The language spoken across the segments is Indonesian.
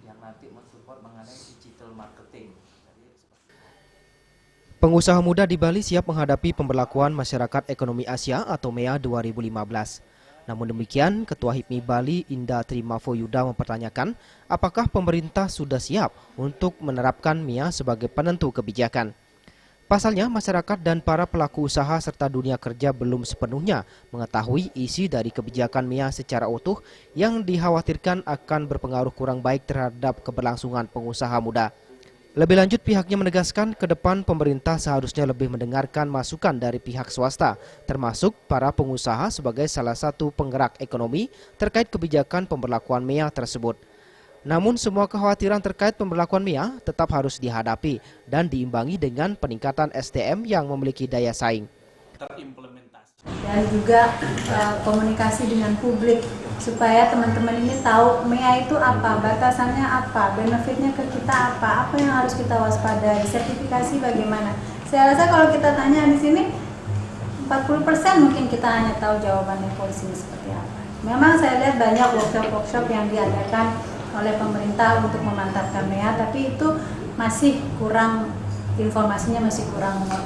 yang nanti mensupport mengenai digital marketing. Pengusaha muda di Bali siap menghadapi pemberlakuan Masyarakat Ekonomi Asia atau MEA 2015. Namun demikian, Ketua HIPMI Bali Indah Trimavoyuda mempertanyakan apakah pemerintah sudah siap untuk menerapkan MEA sebagai penentu kebijakan. Pasalnya, masyarakat dan para pelaku usaha serta dunia kerja belum sepenuhnya mengetahui isi dari kebijakan MEA secara utuh yang dikhawatirkan akan berpengaruh kurang baik terhadap keberlangsungan pengusaha muda. Lebih lanjut, pihaknya menegaskan ke depan pemerintah seharusnya lebih mendengarkan masukan dari pihak swasta, termasuk para pengusaha sebagai salah satu penggerak ekonomi terkait kebijakan pemberlakuan MEA tersebut. Namun semua kekhawatiran terkait pemberlakuan MEA tetap harus dihadapi dan diimbangi dengan peningkatan SDM yang memiliki daya saing. Dan juga komunikasi dengan publik supaya teman-teman ini tahu MEA itu apa, batasannya apa, benefitnya ke kita apa yang harus kita waspadai, sertifikasi bagaimana. Saya rasa kalau kita tanya di sini 40% mungkin kita hanya tahu jawabannya polisi seperti apa. Memang saya lihat banyak workshop yang diadakan oleh pemerintah untuk memantapkan MEA, tapi itu masih kurang, informasinya masih kurang masyarakat.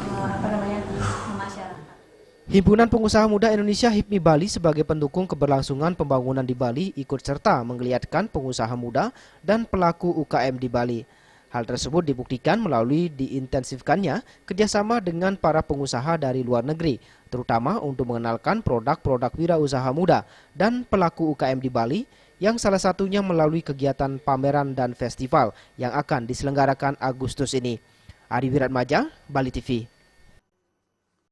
Himpunan Pengusaha Muda Indonesia HIPMI Bali sebagai pendukung keberlangsungan pembangunan di Bali ikut serta menggeliatkan pengusaha muda dan pelaku UKM di Bali. Hal tersebut dibuktikan melalui diintensifkannya kerjasama dengan para pengusaha dari luar negeri, terutama untuk mengenalkan produk-produk wirausaha muda dan pelaku UKM di Bali, yang salah satunya melalui kegiatan pameran dan festival yang akan diselenggarakan Agustus ini. Ari Wiratmaja, Bali TV.